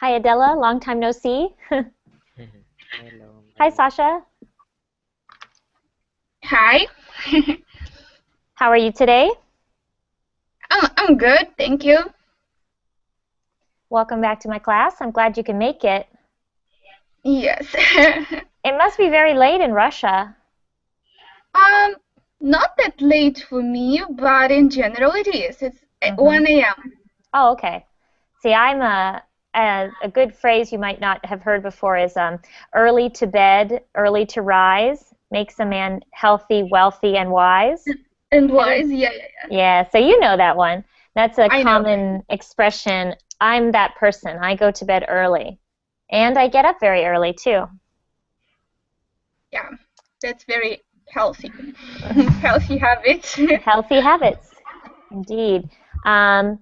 Hi, Adela. Long time no see. Hello, Hi, Maureen. Sasha. Hi, How are you today? I'm good, thank you. Welcome back to my class. I'm glad you can make it. Yes. It must be very late in Russia. Um, Not that late for me, but in general it is. It's at Hmm. 1 a.m. Oh, okay. See, I'm a good phrase you might not have heard before is early to bed, early to rise makes a man healthy, wealthy, and wise. And I think, wise, yeah. yeah, so you know that one. That's a I know. common expression. I'm that person. I go to bed early. And I get up very early too. Yeah, that's very healthy. Healthy habits. Healthy habits, indeed. Um,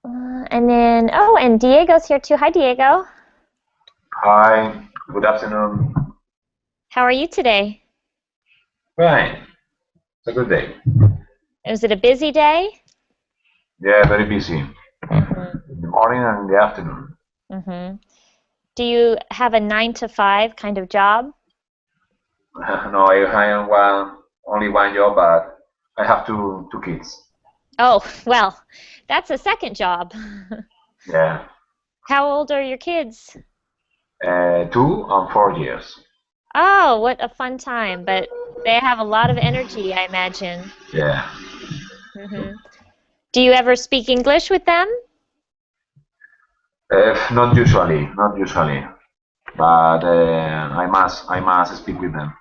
and then, oh, and Diego's here too. Hi, Diego. Hi, good afternoon. How are you today? Fine, it's a good day. Was it a busy day? Yeah, very busy. Mm-hmm. In the morning and in the afternoon. Mm-hmm. Do you have a 9 to 5 kind of job? No, I am only one job, but I have two kids. Oh, well, that's a second job. Yeah, How old are your kids? 2 and 4 years. Oh, what a fun time. But they have a lot of energy, I imagine. Yeah, Hmm. Do you ever speak English with them? not usually, but I must speak with them.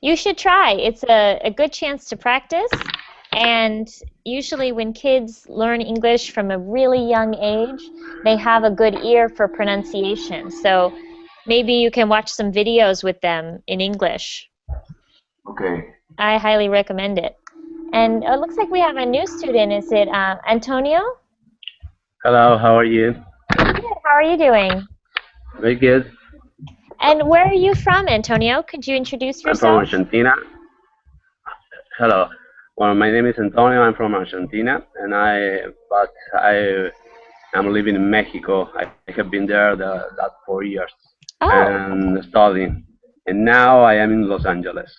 You should try. It's a good chance to practice. And usually, when kids learn English from a really young age, they have a good ear for pronunciation. So maybe you can watch some videos with them in English. Okay. I highly recommend it. And it looks like we have a new student. Is it Antonio? Hello, how are you? Good. How are you doing? Very good. And where are you from, Antonio? Could you introduce I'm from yourself? Argentina. Hello. Well, my name is Antonio. I'm from Argentina, but I am living in Mexico. I have been there the last 4 years Oh, and studying, and now I am in Los Angeles.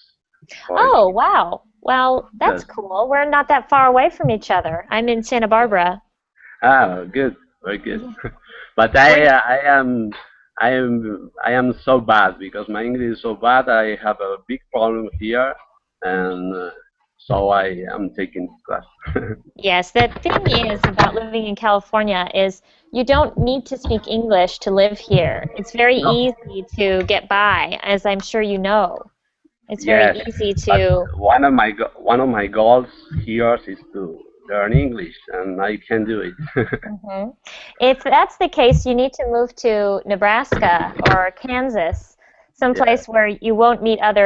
For oh, wow. Well, that's yes. cool. We're not that far away from each other. I'm in Santa Barbara. Good, very good. Yeah. But We're, I am so bad because my English is so bad. I have a big problem here, and so I am taking this class. yes, the thing is about living in California is you don't need to speak English to live here. It's very No, easy to get by, as I'm sure you know. It's very yes, easy but to. one of my goals here is to learn English, and I can do it. Mhm. If that's the case, you need to move to Nebraska or Kansas, Yes, someplace where you won't meet other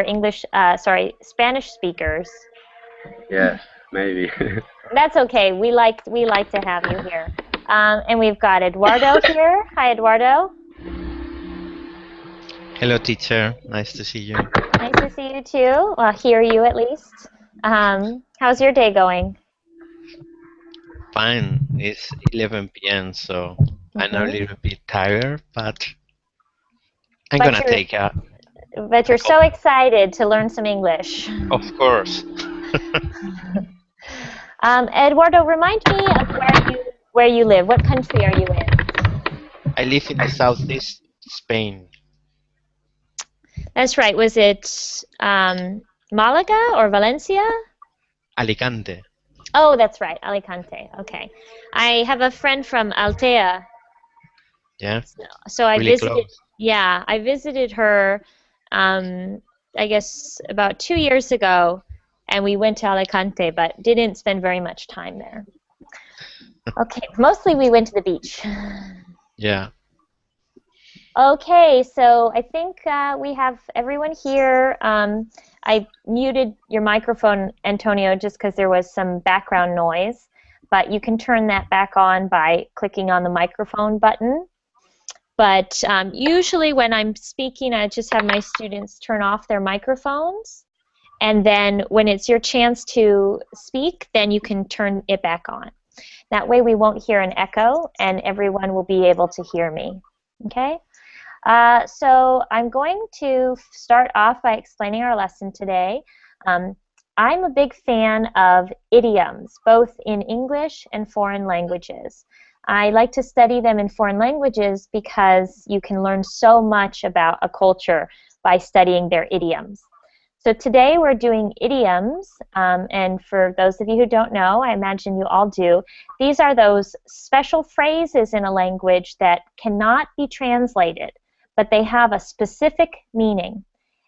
Spanish speakers. yes, maybe. That's okay. We like to have you here. And we've got Eduardo here. Hi, Eduardo. Hello, teacher. Nice to see you. Nice to see you too. Well, hear you at least. How's your day going? Fine. It's 11 p.m., so I'm a Hmm. little bit tired, but I'm But gonna you're take a, but a you're so couple. excited to learn some English. Of course. Eduardo, remind me of where you live. What country are you in? I live in the southeast Spain, That's right. Was it Malaga or Valencia? Alicante. Oh, that's right, Alicante. Okay. I have a friend from Altea, Yeah, so I really visited. close. Yeah, I visited her. Um, I guess about 2 years ago, and we went to Alicante, but didn't spend very much time there. Okay, mostly we went to the beach. Yeah. Okay, so I think we have everyone here. I muted your microphone, Antonio, just because there was some background noise, but you can turn that back on by clicking on the microphone button. But usually when I'm speaking, I just have my students turn off their microphones, and then when it's your chance to speak, then you can turn it back on. That way we won't hear an echo and everyone will be able to hear me. Okay? So I'm going to start off by explaining our lesson today. I'm a big fan of idioms, both in English and foreign languages. I like to study them in foreign languages because you can learn so much about a culture by studying their idioms. So today we're doing idioms, and for those of you who don't know, I imagine you all do, these are those special phrases in a language that cannot be translated, but they have a specific meaning,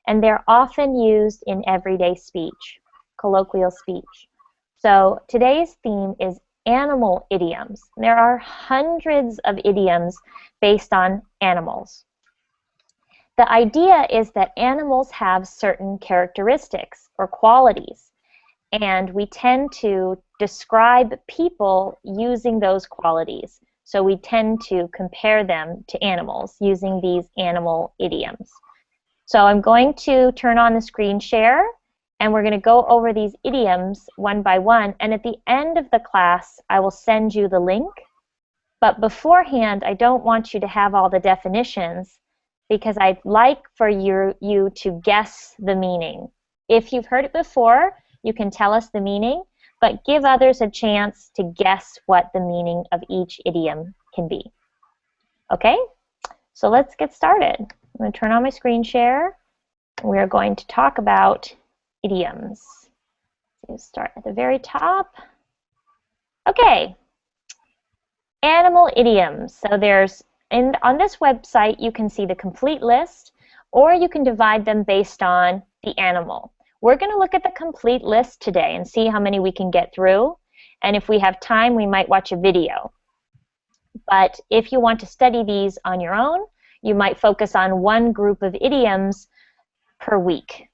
and they're often used in everyday speech, colloquial speech. So today's theme is animal idioms. There are hundreds of idioms based on animals. The idea is that animals have certain characteristics or qualities, and we tend to describe people using those qualities. So we tend to compare them to animals using these animal idioms. So I'm going to turn on the screen share, and we're going to go over these idioms one by one, and at the end of the class I will send you the link. But beforehand, I don't want you to have all the definitions, because I'd like for you to guess the meaning. If you've heard it before, you can tell us the meaning, but give others a chance to guess what the meaning of each idiom can be. Okay? So let's get started. I'm going to turn on my screen share. We're going to talk about idioms. So start at the very top. Okay. Animal idioms. So there's on this website, you can see the complete list, or you can divide them based on the animal. We're going to look at the complete list today and see how many we can get through. And if we have time, we might watch a video. But if you want to study these on your own, you might focus on one group of idioms per week.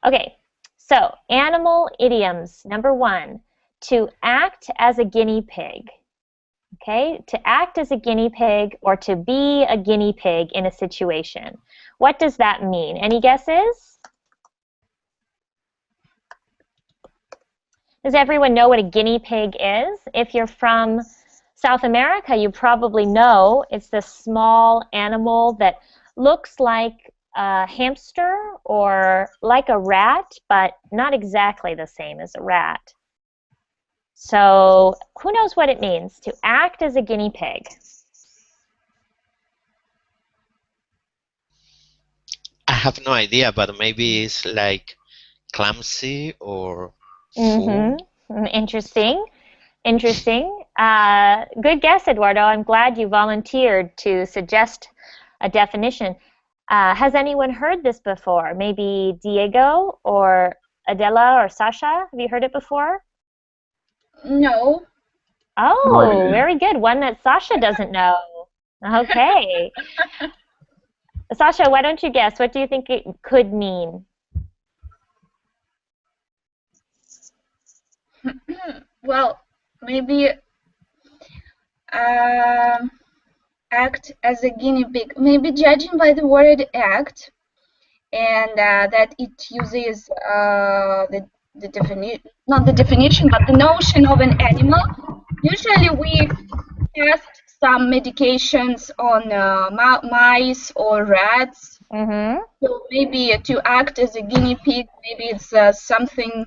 Okay, so animal idioms. Number one, to act as a guinea pig. Okay, to act as a guinea pig or to be a guinea pig in a situation. What does that mean? Any guesses? Does everyone know what a guinea pig is? If you're from South America, you probably know it's this small animal that looks like a hamster or like a rat, but not exactly the same as a rat. So who knows what it means to act as a guinea pig? I have no idea, but maybe it's like clumsy or fool. Interesting. Interesting. Good guess, Eduardo. I'm glad you volunteered to suggest a definition. Has anyone heard this before? Maybe Diego or Adela or Sasha? Have you heard it before? No. Oh, very good. One that Sasha doesn't know. Okay. Sasha, why don't you guess? What do you think it could mean? Well, maybe act as a guinea pig. Maybe judging by the word act, and that it uses the definition, not the definition, but the notion of an animal. Usually we test some medications on mice or rats. So maybe to act as a guinea pig, maybe it's something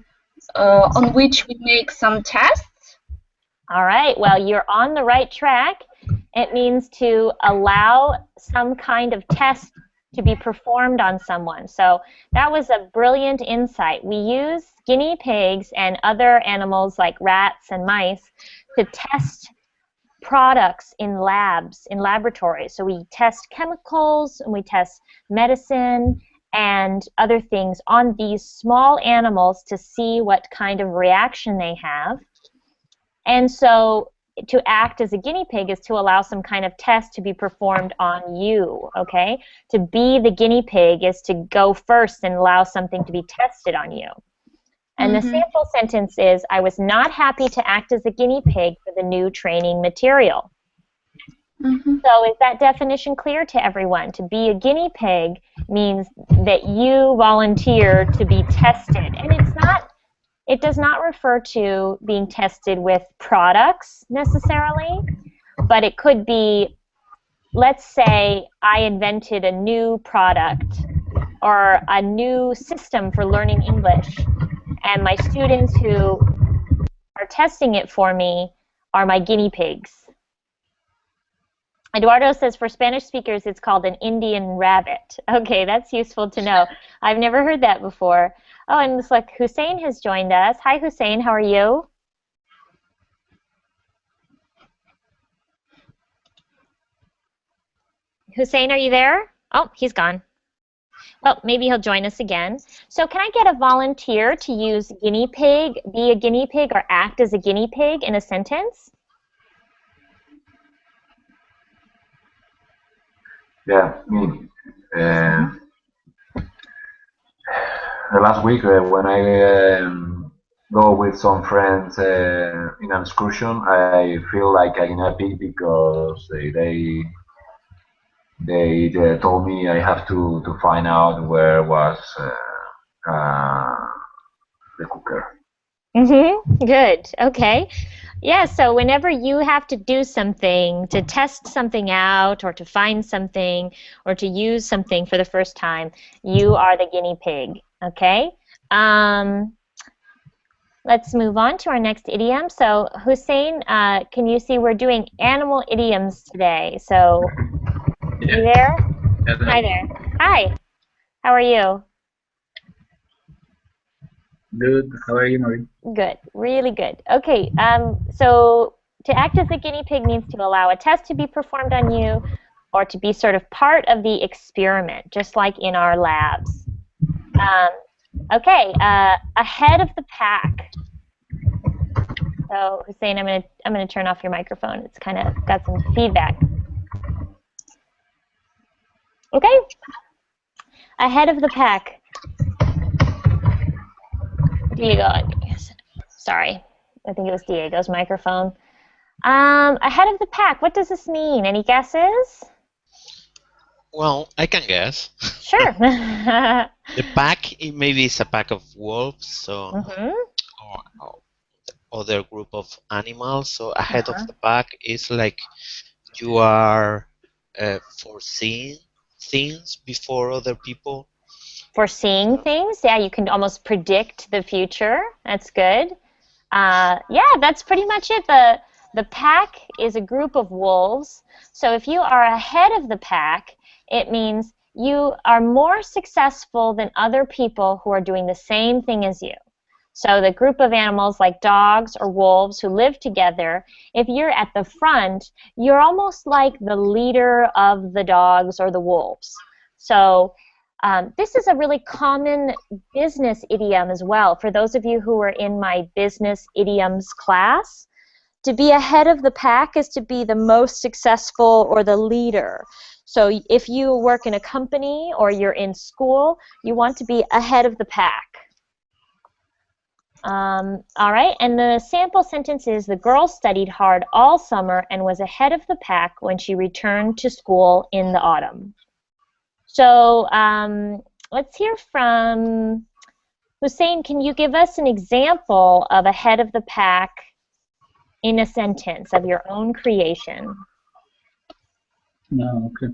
on which we make some tests. All right, well, you're on the right track. It means to allow some kind of test to be performed on someone. So that was a brilliant insight. We use guinea pigs and other animals like rats and mice to test products in labs, in laboratories. So we test chemicals and we test medicine and other things on these small animals to see what kind of reaction they have. And so to act as a guinea pig is to allow some kind of test to be performed on you, okay? To be the guinea pig is to go first and allow something to be tested on you. And the sample sentence is, I was not happy to act as a guinea pig for the new training material. So is that definition clear to everyone? To be a guinea pig means that you volunteer to be tested. And it does not refer to being tested with products necessarily, but it could be, let's say I invented a new product or a new system for learning English, and my students who are testing it for me are my guinea pigs. Eduardo says for Spanish speakers it's called an Indian rabbit. Okay, that's useful to know. I've never heard that before. Oh, and looks like Hussein has joined us. Hi, Hussein. How are you? Hussein, are you there? Oh, he's gone. Well, maybe he'll join us again. So can I get a volunteer to use guinea pig, be a guinea pig, or act as a guinea pig in a sentence? Yeah, me. The last week when I go with some friends in an excursion, I feel like I'm a pig because they told me I have to find out where was the cooker. Good. Okay. Yeah, so whenever you have to do something, to test something out, or to find something, or to use something for the first time, you are the guinea pig. Okay? Let's move on to our next idiom. So, Hussein, can you see we're doing animal idioms today? So, Yeah. you there? Yes, Hi there. Hi. How are you? good. How are you, Maureen? Good, really good. Okay, so to act as a guinea pig means to allow a test to be performed on you or to be sort of part of the experiment, just like in our labs. Okay, ahead of the pack. So Hussein, I'm gonna turn off your microphone. It's kind of got some feedback. Okay, ahead of the pack. Diego, sorry, I think it was Diego's microphone. Ahead of the pack, what does this mean? Any guesses? Well, I can guess. Sure. The pack, it maybe is a pack of wolves, so or other group of animals. So ahead of the pack is like you are foreseeing things before other people. Foreseeing things, yeah, you can almost predict the future. That's good. Yeah, that's pretty much it. The pack is a group of wolves. So if you are ahead of the pack, it means you are more successful than other people who are doing the same thing as you. So the group of animals like dogs or wolves who live together, if you're at the front, you're almost like the leader of the dogs or the wolves. So this is a really common business idiom as well. For those of you who are in my business idioms class, to be ahead of the pack is to be the most successful or the leader. So if you work in a company or you're in school, you want to be ahead of the pack. All right, and the sample sentence is, the girl studied hard all summer and was ahead of the pack when she returned to school in the autumn. So let's hear from Hussein. Can you give us an example of ahead of the pack in a sentence of your own creation? No, okay.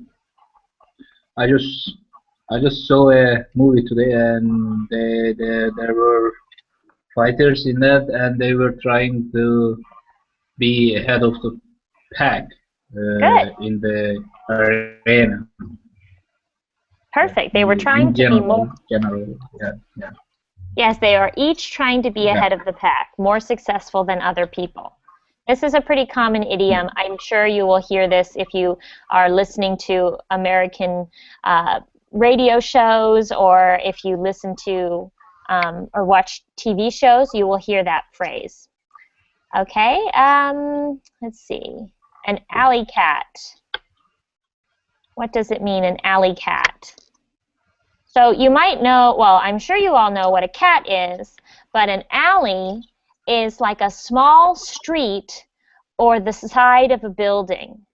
I just saw a movie today, and there were fighters in that, and they were trying to be ahead of the pack in the arena. Perfect. They were trying to be more. Yeah. Yes, they are each trying to be ahead of the pack, more successful than other people. This is a pretty common idiom. I'm sure you will hear this if you are listening to American radio shows, or if you listen to or watch TV shows, you will hear that phrase. Okay, let's see. An alley cat. What does it mean, an alley cat? So you might know, well, I'm sure you all know what a cat is, but an alley is like a small street or the side of a building.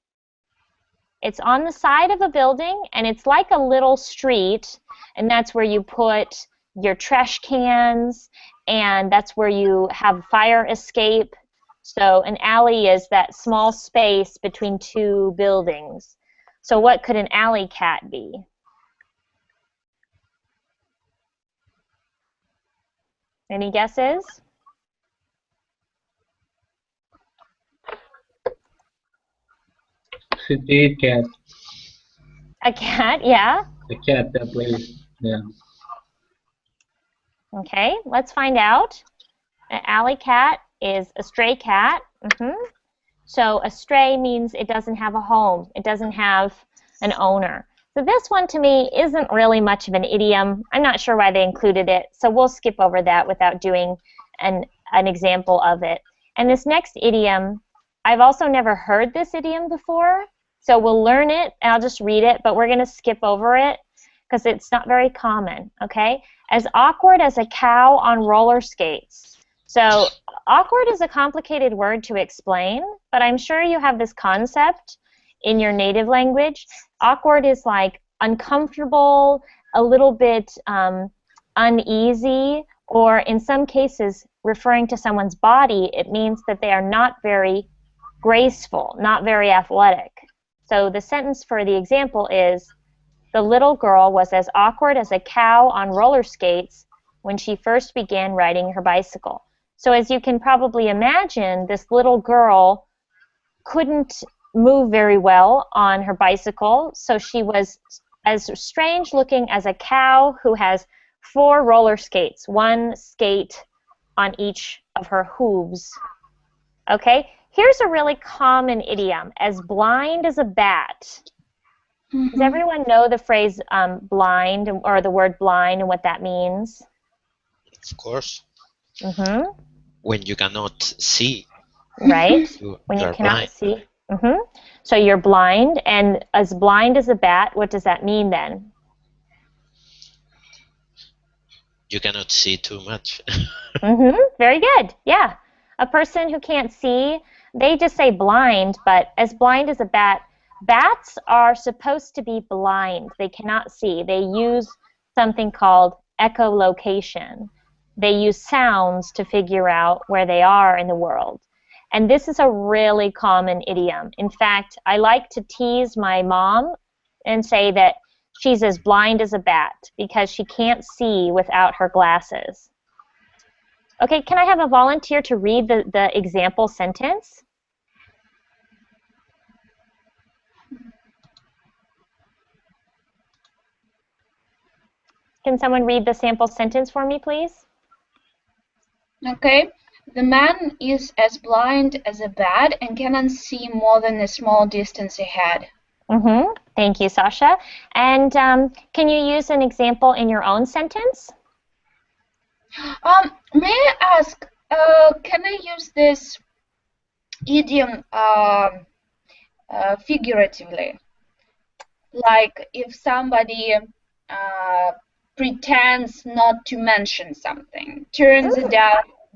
It's on the side of a building, and it's like a little street, and that's where you put your trash cans and that's where you have fire escape. So an alley is that small space between two buildings. So what could an alley cat be? Any guesses? City cat. A cat, yeah. A cat that plays. Yeah. Okay, let's find out. An alley cat is a stray cat. So a stray means it doesn't have a home. It doesn't have an owner. So this one to me isn't really much of an idiom. I'm not sure why they included it, so we'll skip over that without doing an example of it. And this next idiom, I've also never heard this idiom before, so we'll learn it, and I'll just read it, but we're going to skip over it because it's not very common, okay? As awkward as a cow on roller skates. So awkward is a complicated word to explain, but I'm sure you have this concept in your native language. Awkward is like uncomfortable, a little bit uneasy, or in some cases, referring to someone's body, it means that they are not very graceful, not very athletic. So the sentence for the example is, the little girl was as awkward as a cow on roller skates when she first began riding her bicycle. So as you can probably imagine, this little girl couldn't move very well on her bicycle, so she was as strange looking as a cow who has 4 roller skates, 1 skate on each of her hooves. Okay, here's a really common idiom, as blind as a bat. Does everyone know the phrase blind, or the word blind, and what that means? Of course. When you cannot see. Right, when you cannot blind. see. So you're blind, and as blind as a bat, what does that mean then? You cannot see too much. Very good, yeah. A person who can't see, they just say blind, but as blind as a bat, bats are supposed to be blind. They cannot see. They use something called echolocation. They use sounds to figure out where they are in the world. And this is a really common idiom. In fact, I like to tease my mom and say that she's as blind as a bat because she can't see without her glasses. Okay, can I have a volunteer to read the example sentence? Can someone read the sample sentence for me, please? Okay. The man is as blind as a bat and cannot see more than a small distance ahead. Thank you, Sasha. And can you use an example in your own sentence? May I ask, can I use this idiom figuratively? Like if somebody pretends not to mention something, turns a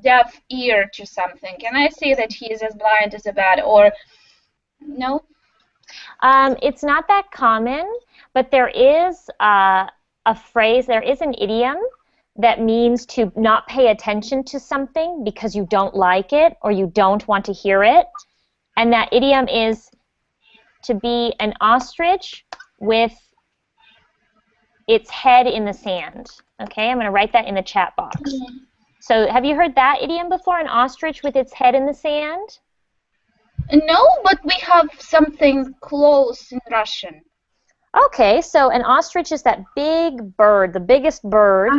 deaf ear to something, can I say that he is as blind as a bat, or no? It's not that common, but there is a phrase, there is an idiom that means to not pay attention to something because you don't like it or you don't want to hear it. And that idiom is to be an ostrich with its head in the sand. Okay, I'm going to write that in the chat box. So have you heard that idiom before, an ostrich with its head in the sand? No, but we have something close in Russian. Okay, so an ostrich is that big bird, the biggest bird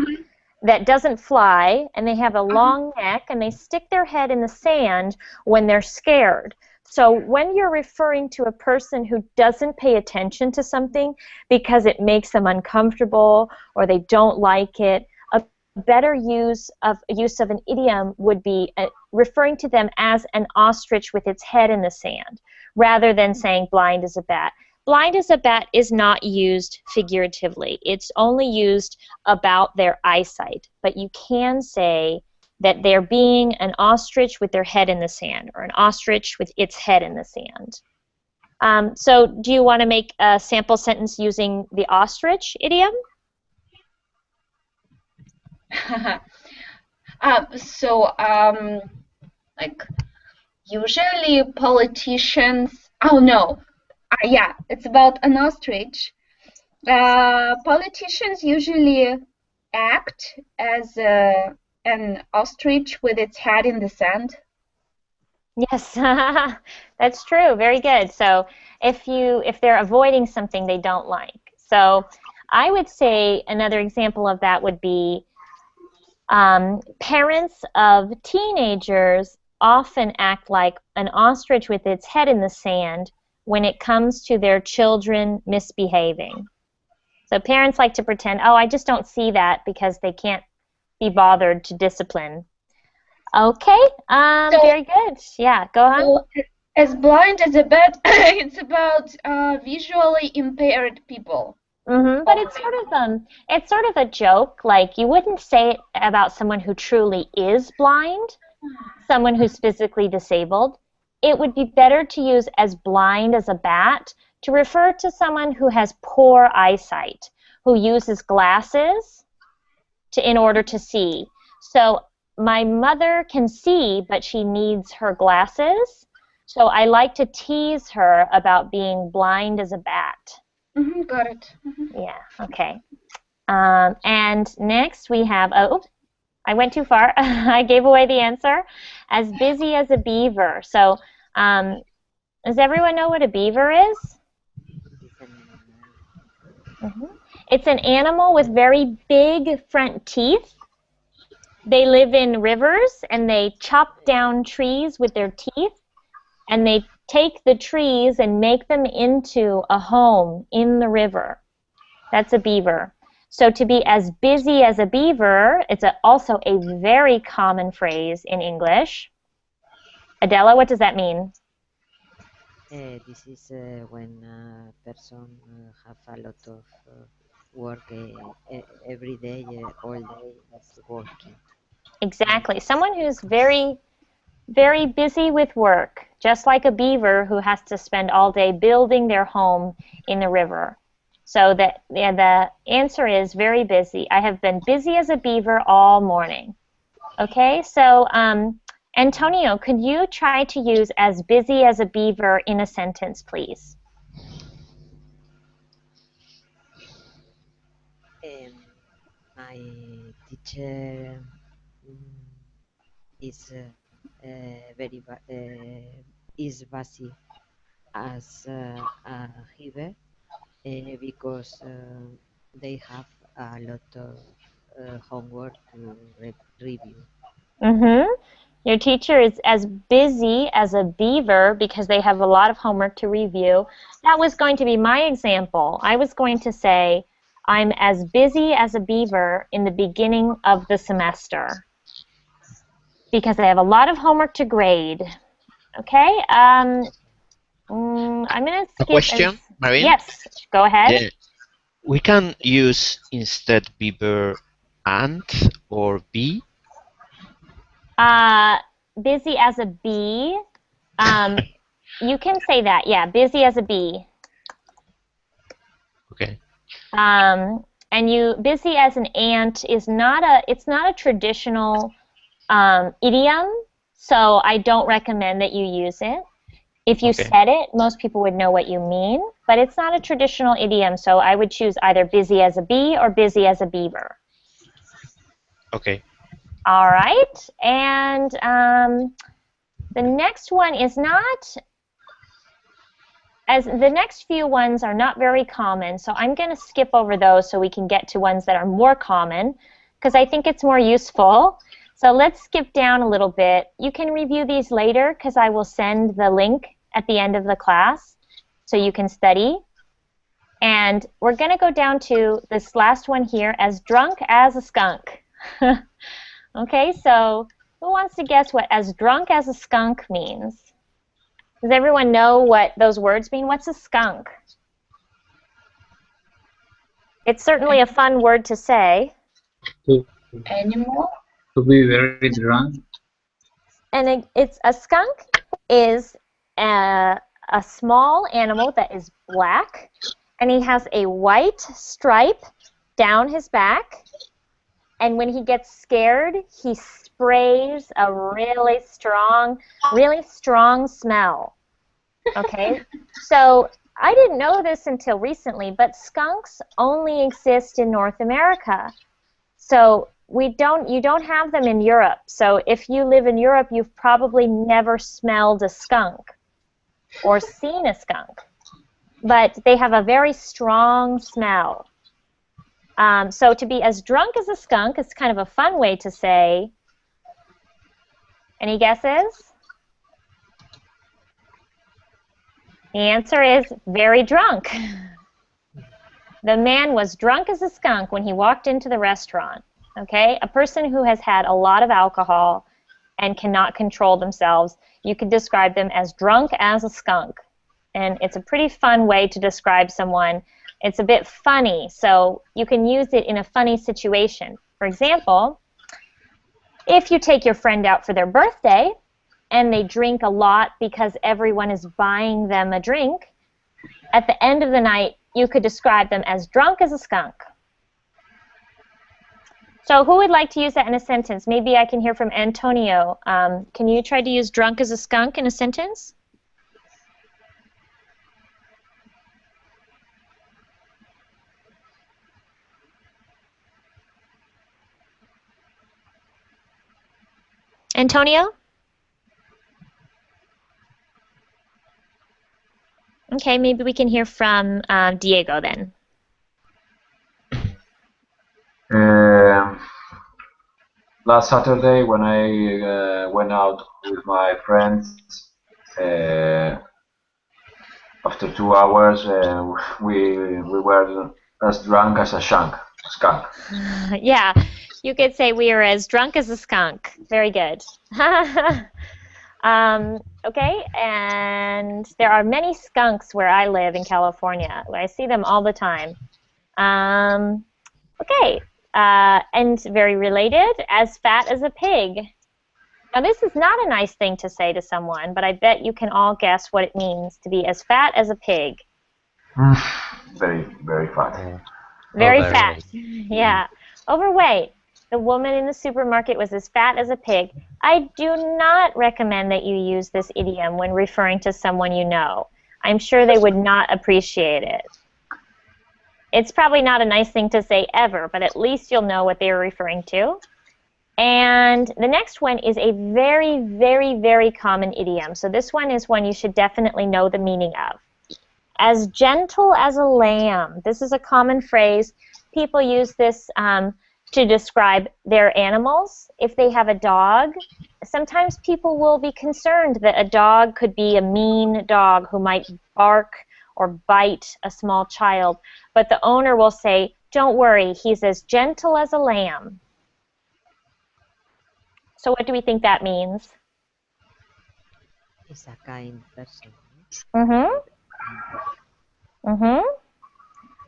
that doesn't fly, and they have a long neck, and they stick their head in the sand when they're scared. So when you're referring to a person who doesn't pay attention to something because it makes them uncomfortable or they don't like it, a better use of an idiom would be referring to them as an ostrich with its head in the sand, rather than saying blind as a bat. Blind as a bat is not used figuratively. It's only used about their eyesight. But you can say that they're being an ostrich with their head in the sand, or an ostrich with its head in the sand. So do you want to make a sample sentence using the ostrich idiom? Like usually politicians. Oh no, yeah, it's about an ostrich. Politicians usually act as an ostrich with its head in the sand. Yes, that's true. Very good. So if they're avoiding something they don't like. So I would say another example of that would be parents of teenagers often act like an ostrich with its head in the sand when it comes to their children misbehaving. So parents like to pretend, oh, I just don't see that because they can't be bothered to discipline. Okay, very good. Yeah, go on. So, as blind as a bat, it's about visually impaired people. But it's sort of a joke. Like you wouldn't say it about someone who truly is blind, someone who's physically disabled. It would be better to use as blind as a bat to refer to someone who has poor eyesight, who uses glasses in order to see. So my mother can see, but she needs her glasses. So I like to tease her about being blind as a bat. Got it. Yeah, okay. And next we have, oh, I went too far. I gave away the answer. As busy as a beaver. So does everyone know what a beaver is? It's an animal with very big front teeth. They live in rivers and they chop down trees with their teeth, and they take the trees and make them into a home in the river. That's a beaver. So to be as busy as a beaver, it's also a very common phrase in English. Adela, what does that mean? This is when a person have a lot of work every day, all day is working. Exactly. Someone who's very, very busy with work, just like a beaver who has to spend all day building their home in the river. So the answer is very busy. I have been busy as a beaver all morning. Okay, so Antonio, could you try to use as busy as a beaver in a sentence, please? My teacher is very is busy as a beaver because they have a lot of homework to review. Your teacher is as busy as a beaver because they have a lot of homework to review. That was going to be my example. I was going to say, I'm as busy as a beaver in the beginning of the semester because I have a lot of homework to grade. Okay? I'm going to skip. A question, Maureen? Yes, go ahead. Yeah. We can use instead beaver ant or bee. Busy as a bee. You can say that, yeah, busy as a bee. Okay. And busy as an ant is it's not a traditional idiom, so I don't recommend that you use it. If you said it, most people would know what you mean, but it's not a traditional idiom, so I would choose either busy as a bee or busy as a beaver. Okay. All right, and the next one is not, as the next few ones are not very common, so I'm going to skip over those so we can get to ones that are more common, because I think it's more useful. So let's skip down a little bit. You can review these later because I will send the link at the end of the class so you can study. And we're going to go down to this last one here, as drunk as a skunk. Okay, so who wants to guess what as drunk as a skunk means? Does everyone know what those words mean? What's a skunk? It's certainly a fun word to say. Animal? To be very drunk. And it's a skunk is a small animal that is black, and he has a white stripe down his back. And when he gets scared, he sprays a really strong smell. Okay, so I didn't know this until recently, but skunks only exist in North America. So you don't have them in Europe. So if you live in Europe, you've probably never smelled a skunk or seen a skunk. But they have a very strong smell. So to be as drunk as a skunk is kind of a fun way to say. Any guesses? The answer is very drunk. The man was drunk as a skunk when he walked into the restaurant. Okay, a person who has had a lot of alcohol and cannot control themselves, you could describe them as drunk as a skunk. And it's a pretty fun way to describe someone. It's a bit funny, so you can use it in a funny situation. For example, if you take your friend out for their birthday and they drink a lot because everyone is buying them a drink, at the end of the night, you could describe them as drunk as a skunk. So who would like to use that in a sentence? Maybe I can hear from Antonio. Can you try to use drunk as a skunk in a sentence? Antonio? Okay, maybe we can hear from Diego then. Last Saturday, when I went out with my friends, after 2 hours, we were as drunk as a skunk. Yeah, you could say we are as drunk as a skunk. Very good. Okay, and there are many skunks where I live in California. I see them all the time. Okay, and very related, as fat as a pig. Now this is not a nice thing to say to someone, but I bet you can all guess what it means to be as fat as a pig. Very, very fat. Very fat. Yeah. Overweight. The woman in the supermarket was as fat as a pig. I do not recommend that you use this idiom when referring to someone you know. I'm sure they would not appreciate it. It's probably not a nice thing to say ever, but at least you'll know what they are referring to. And the next one is a very, very, very common idiom. So this one is one you should definitely know the meaning of. As gentle as a lamb. This is a common phrase. People use this to describe their animals. If they have a dog, sometimes people will be concerned that a dog could be a mean dog who might bark or bite a small child. But the owner will say, don't worry, he's as gentle as a lamb. So what do we think that means? He's a kind person.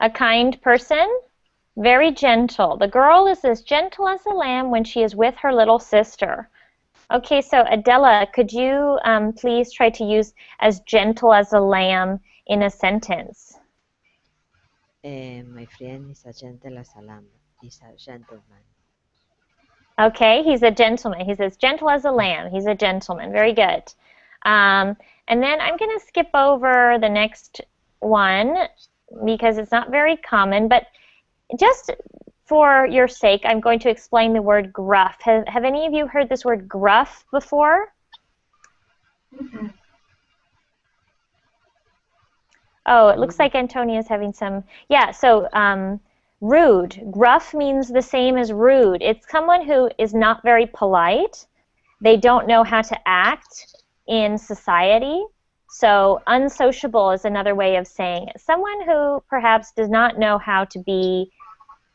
A kind person, very gentle. The girl is as gentle as a lamb when she is with her little sister. Okay, so Adela, could you please try to use as gentle as a lamb in a sentence? My friend is a gentle as a lamb. He's a gentleman. Okay, he's a gentleman. He's as gentle as a lamb. He's a gentleman. Very good. And then I'm going to skip over the next one because it's not very common, but just for your sake, I'm going to explain the word gruff. Have any of you heard this word gruff before? Mm-hmm. Oh, it looks like Antonia's having some... Yeah, so rude. Gruff means the same as rude. It's someone who is not very polite. They don't know how to act in society. So unsociable is another way of saying it. Someone who perhaps does not know how to be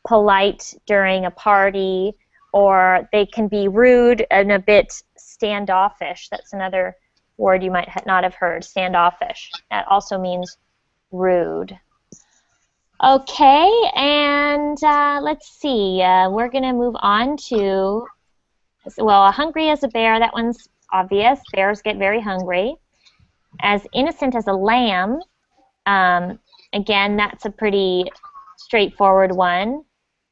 polite during a party, or they can be rude and a bit standoffish. That's another word you might not have heard, standoffish. That also means rude. Okay, and let's see. We're going to move on to, well, hungry as a bear. That one's obvious. Bears get very hungry. As innocent as a lamb. Again, that's a pretty straightforward one.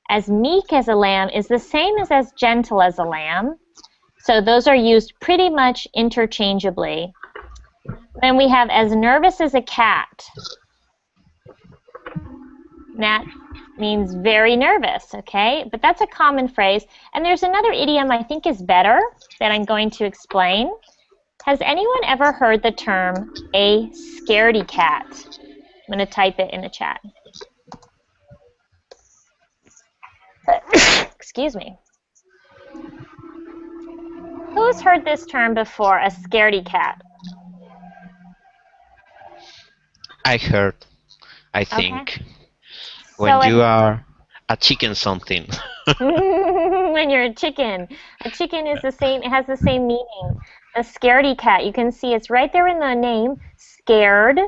As meek as a lamb is the same as gentle as a lamb. So those are used pretty much interchangeably. Then we have as nervous as a cat. That means very nervous, okay? But that's a common phrase. And there's another idiom I think is better that I'm going to explain. Has anyone ever heard the term a scaredy cat? I'm going to type it in the chat. Excuse me. Who's heard this term before, a scaredy cat? I heard, I Okay. think, when you are a chicken something. When you're a chicken is the same, it has the same meaning. A scaredy cat, you can see it's right there in the name, scared.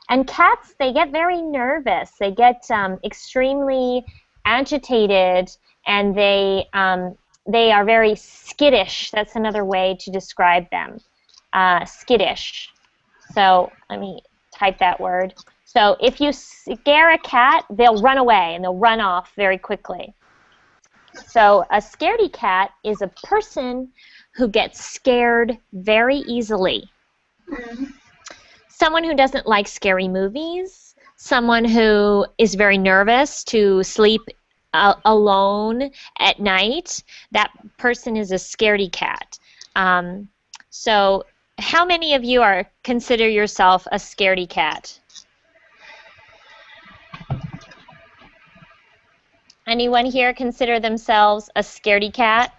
And cats, they get very nervous. They get extremely agitated, and they are very skittish. That's another way to describe them, skittish. So let me type that word. So if you scare a cat, they'll run away and they'll run off very quickly. So a scaredy cat is a person who gets scared very easily. Someone who doesn't like scary movies, someone who is very nervous to sleep alone at night, that person is a scaredy cat. So how many of you consider yourself a scaredy cat? Anyone here consider themselves a scaredy cat?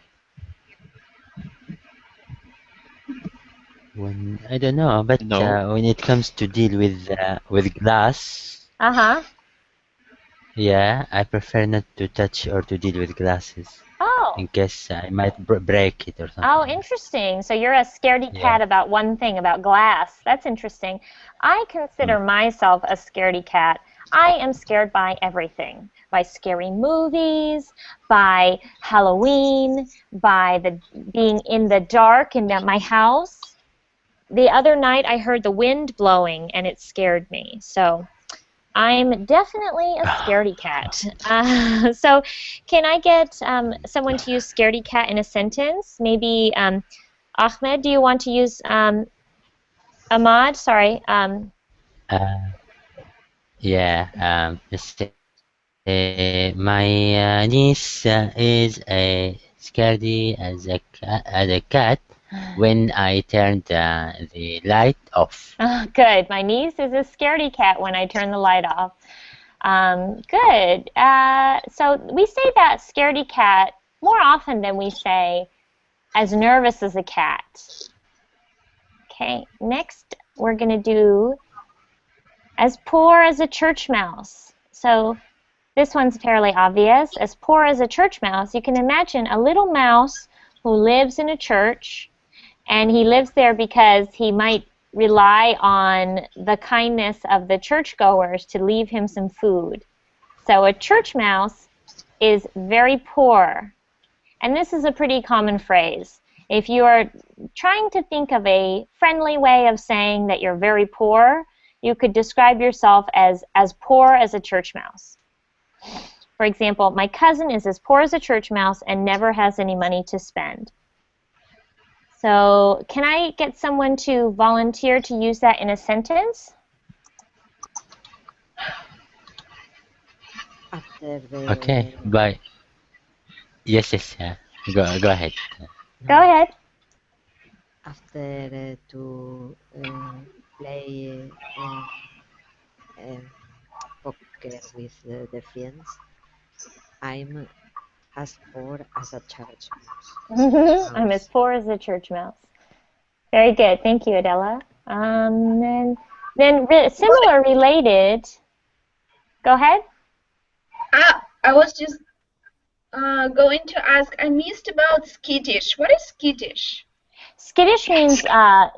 I don't know, but No. when it comes to deal with glass, yeah, I prefer not to touch or to deal with glasses. Oh. In case I might break it or something. Oh, interesting. So you're a scaredy cat about one thing, about glass. That's interesting. I consider myself a scaredy cat. I am scared by everything. By scary movies, by Halloween, by being in the dark in my house. The other night I heard the wind blowing and it scared me. So I'm definitely a scaredy cat. So can I get someone to use scaredy cat in a sentence? Maybe Ahmed, do you want to use Ahmad? Sorry. Just my niece is scaredy as a cat when I turned the light off. Oh, good. My niece is a scaredy cat when I turn the light off. Good. So we say that scaredy cat more often than we say as nervous as a cat. Okay, next we're going to do as poor as a church mouse. So this one's fairly obvious. As poor as a church mouse, you can imagine a little mouse who lives in a church, and he lives there because he might rely on the kindness of the churchgoers to leave him some food. So a church mouse is very poor. And this is a pretty common phrase. If you are trying to think of a friendly way of saying that you're very poor, you could describe yourself as poor as a church mouse. For example, my cousin is as poor as a church mouse and never has any money to spend. So can I get someone to volunteer to use that in a sentence? Okay, bye. Yes, go ahead. Go ahead. After to play poker with the friends, I'm as poor as a church mouse. I'm as poor as a church mouse. Very good. Thank you, Adela. Then similar, related. Go ahead. I was just going to ask, I missed about skittish. What is skittish? Skittish means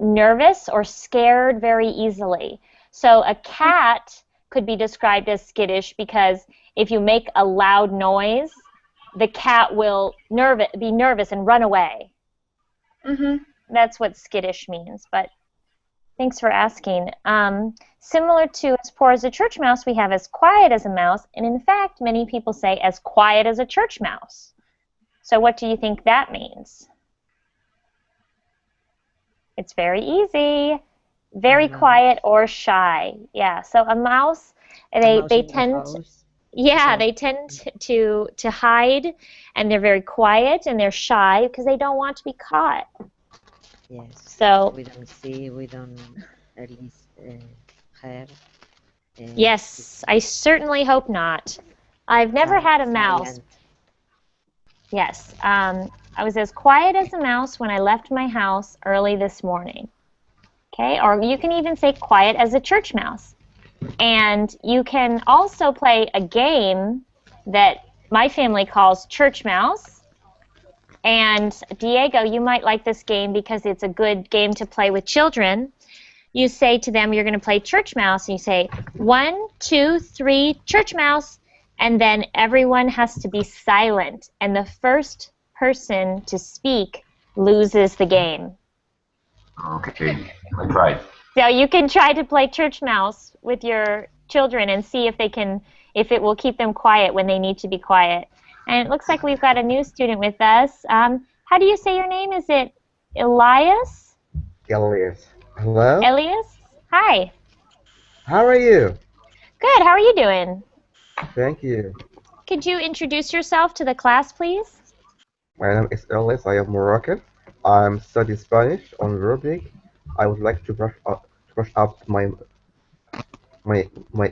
nervous or scared very easily. So a cat could be described as skittish because if you make a loud noise, the cat will be nervous and run away. That's what skittish means, but thanks for asking. Similar to as poor as a church mouse, we have as quiet as a mouse, and in fact, many people say as quiet as a church mouse. So what do you think that means? It's very easy. Very quiet or shy. Yeah. So a mouse, they in the tend, house. yeah, So they tend to hide, and they're very quiet and they're shy because they don't want to be caught. yes, So we don't see, we don't at least hear. yes, I certainly hope not. I've never had a mouse. Silent. Yes. I was as quiet as a mouse when I left my house early this morning. Okay, or you can even say quiet as a church mouse. And you can also play a game that my family calls Church Mouse. And Diego, you might like this game because it's a good game to play with children. You say to them, you're going to play Church Mouse, and you say, 1, 2, 3, Church Mouse. And then everyone has to be silent. And the first person to speak loses the game. Okay, I tried. So you can try to play Church Mouse with your children and see if it will keep them quiet when they need to be quiet. And it looks like we've got a new student with us. How do you say your name? Is it Elias? Elias. Hello? Elias? Hi. How are you? Good. How are you doing? Thank you. Could you introduce yourself to the class, please? My name is Elias. I am Moroccan. I'm studying Spanish on Arabic. I would like to brush up my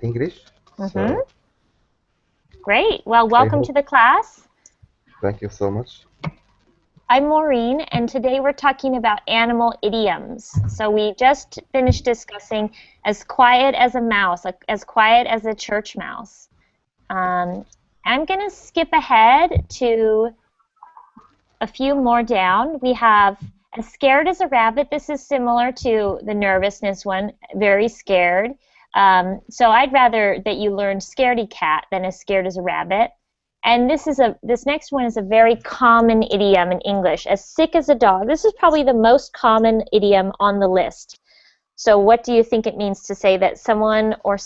English. So Great. Well, I welcome hope. to the class. Thank you so much. I'm Maureen, and today we're talking about animal idioms. So we just finished discussing as quiet as a mouse, like as quiet as a church mouse. I'm going to skip ahead to a few more down. We have as scared as a rabbit. This is similar to the nervousness one, very scared. So I'd rather that you learn scaredy cat than as scared as a rabbit. And this next one is a very common idiom in English, as sick as a dog. This is probably the most common idiom on the list. So what do you think it means to say that someone or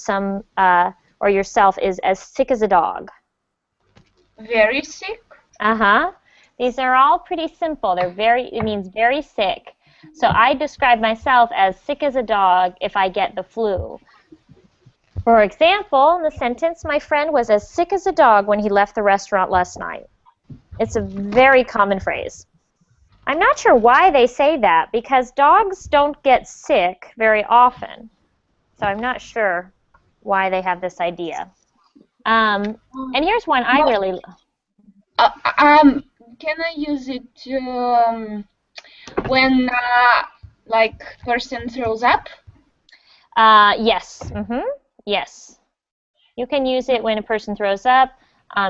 or yourself is as sick as a dog? Very sick. Uh-huh. These are all pretty simple. It means very sick. So I describe myself as sick as a dog if I get the flu. For example, in the sentence, my friend was as sick as a dog when he left the restaurant last night. It's a very common phrase. I'm not sure why they say that, because dogs don't get sick very often. So I'm not sure why they have this idea. And here's one I really... Can I use it when like person throws up? Yes. Yes. You can use it when a person throws up.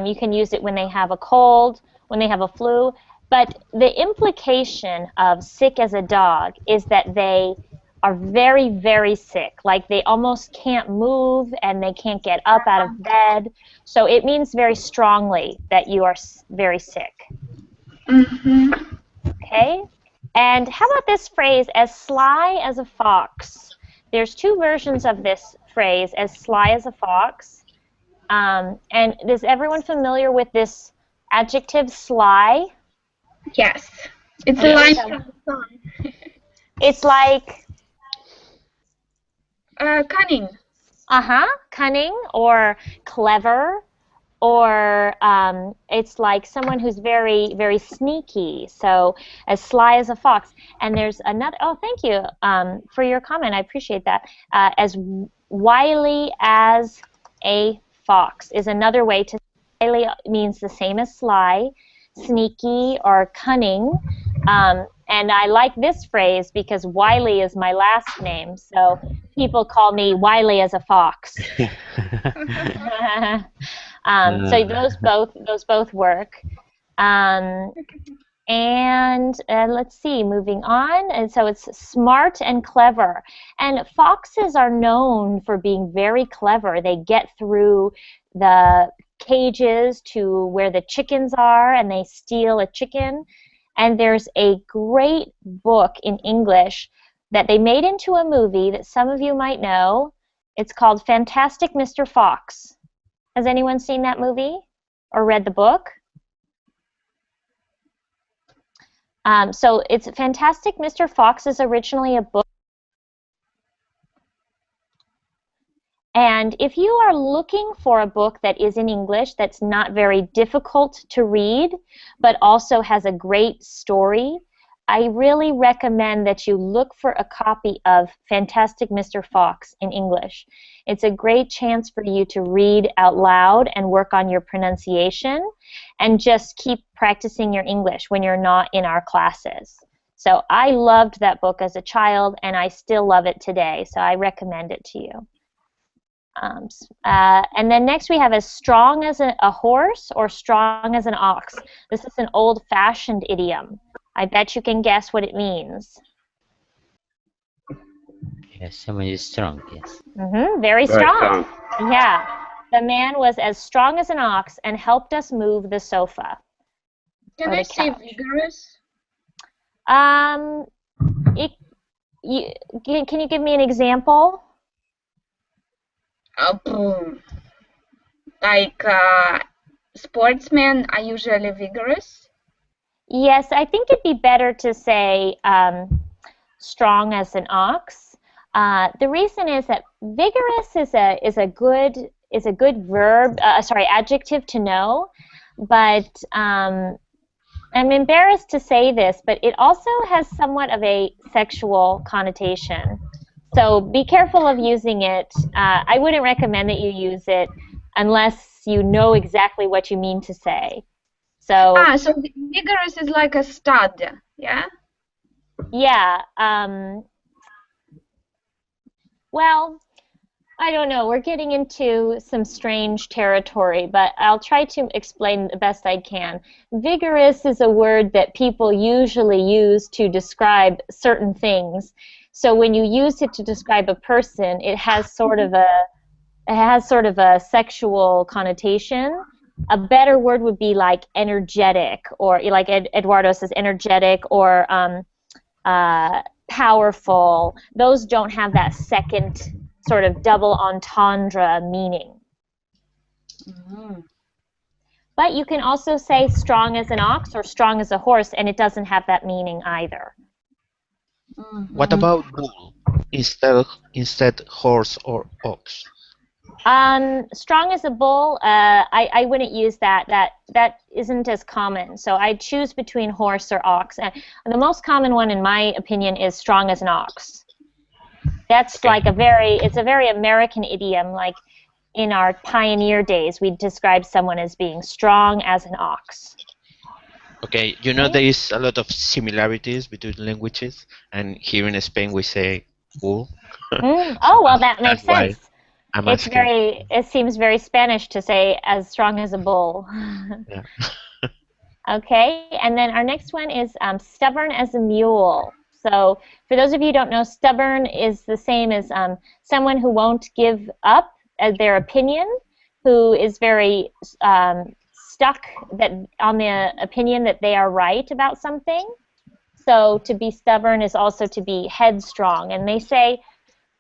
You can use it when they have a cold, when they have a flu. But the implication of sick as a dog is that they are very, very sick. Like they almost can't move and they can't get up out of bed. So it means very strongly that you are very sick. Okay? And how about this phrase, as sly as a fox? There's two versions of this phrase, as sly as a fox. And is everyone familiar with this adjective, sly? Yes. It's a line from the song. It's like... cunning. Cunning or clever, or it's like someone who's very, very sneaky. So as sly as a fox. And there's another, oh, thank you for your comment. I appreciate that. As wily as a fox is another way to say wily means the same as sly, sneaky, or cunning. And I like this phrase because Wiley is my last name, so people call me Wiley as a fox. So those both work. And let's see, moving on. And so it's smart and clever. And foxes are known for being very clever. They get through the cages to where the chickens are, and they steal a chicken. And there's a great book in English that they made into a movie that some of you might know. It's called Fantastic Mr. Fox. Has anyone seen that movie or read the book? So it's Fantastic Mr. Fox is originally a book. And if you are looking for a book that is in English that's not very difficult to read, but also has a great story, I really recommend that you look for a copy of Fantastic Mr. Fox in English. It's a great chance for you to read out loud and work on your pronunciation and just keep practicing your English when you're not in our classes. So I loved that book as a child, and I still love it today, so I recommend it to you. And then next we have as strong as a horse or strong as an ox. This is an old-fashioned idiom. I bet you can guess what it means. Yes, someone is strong, yes. Very strong. Yeah. The man was as strong as an ox and helped us move the sofa. Can I say vigorous? Can you give me an example? Like sportsmen are usually vigorous? Yes, I think it'd be better to say strong as an ox. The reason is that vigorous is a good verb, adjective to know, but I'm embarrassed to say this, but it also has somewhat of a sexual connotation. So be careful of using it. I wouldn't recommend that you use it unless you know exactly what you mean to say. So vigorous is like a stud, yeah? Yeah. Well, I don't know. We're getting into some strange territory, but I'll try to explain the best I can. Vigorous is a word that people usually use to describe certain things. So when you use it to describe a person, it has sort of a sexual connotation. A better word would be like energetic, or like Eduardo says, energetic, or powerful. Those don't have that second sort of double entendre meaning. But you can also say strong as an ox or strong as a horse, and it doesn't have that meaning either. What about bull instead horse or ox? Strong as a bull, I wouldn't use that. That isn't as common. So I choose between horse or ox. And the most common one, in my opinion, is strong as an ox. That's like it's a very American idiom. Like in our pioneer days, we describe someone as being strong as an ox. Okay, you know there is a lot of similarities between languages, and here in Spain we say bull. Oh, well, that makes sense. It seems very Spanish to say as strong as a bull. Yeah. Okay, and then our next one is stubborn as a mule. So for those of you who don't know, stubborn is the same as someone who won't give up their opinion, who is very stuck on the opinion that they are right about something. So to be stubborn is also to be headstrong. And they say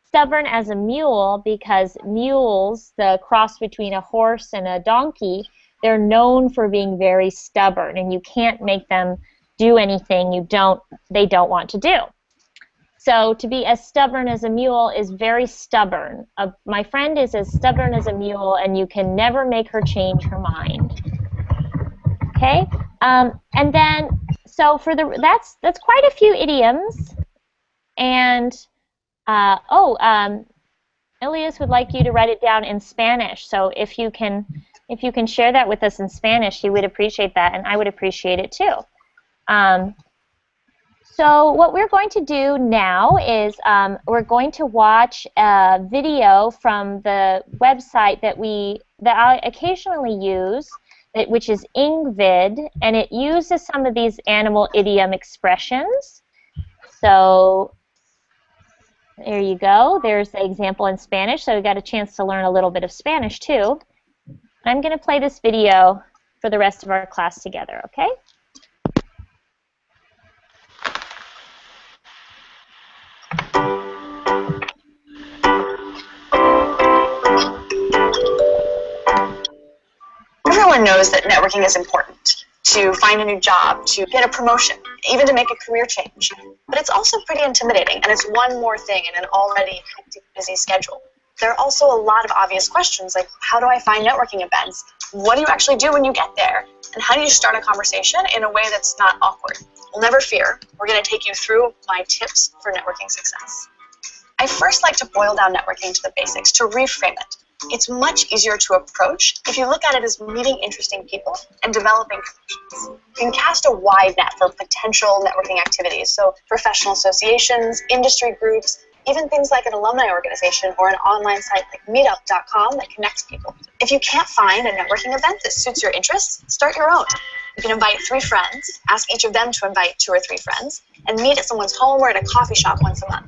stubborn as a mule because mules, the cross between a horse and a donkey, they're known for being very stubborn, and you can't make them do anything they don't want to do. So to be as stubborn as a mule is very stubborn. My friend is as stubborn as a mule, and you can never make her change her mind. Okay, and then so for that's quite a few idioms, and Elias would like you to write it down in Spanish. So if you can share that with us in Spanish, he would appreciate that, and I would appreciate it too. So what we're going to do now is we're going to watch a video from the website that I occasionally use, which is Ingvid, and it uses some of these animal idiom expressions. So there you go. There's the example in Spanish, so we got a chance to learn a little bit of Spanish too. I'm going to play this video for the rest of our class together, okay? Everyone knows that networking is important. to find a new job, to get a promotion, even to make a career change. But it's also pretty intimidating, and it's one more thing in an already hectic, busy schedule. There are also a lot of obvious questions like, how do I find networking events? What do you actually do when you get there? And how do you start a conversation in a way that's not awkward? Well, never fear. We're going to take you through my tips for networking success. I first like to boil down networking to the basics, to reframe it. It's much easier to approach if you look at it as meeting interesting people and developing connections. You can cast a wide net for potential networking activities, so professional associations, industry groups, even things like an alumni organization or an online site like meetup.com that connects people. If you can't find a networking event that suits your interests, start your own. You can invite 3 friends, ask each of them to invite 2 or 3 friends, and meet at someone's home or at a coffee shop once a month.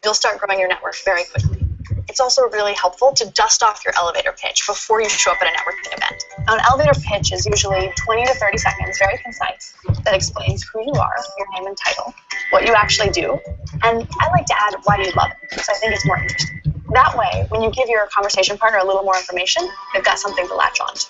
You'll start growing your network very quickly. It's also really helpful to dust off your elevator pitch before you show up at a networking event. Now, an elevator pitch is usually 20 to 30 seconds, very concise, that explains who you are, your name and title, what you actually do, and I like to add why do you love it, so I think it's more interesting. That way, when you give your conversation partner a little more information, they've got something to latch on to.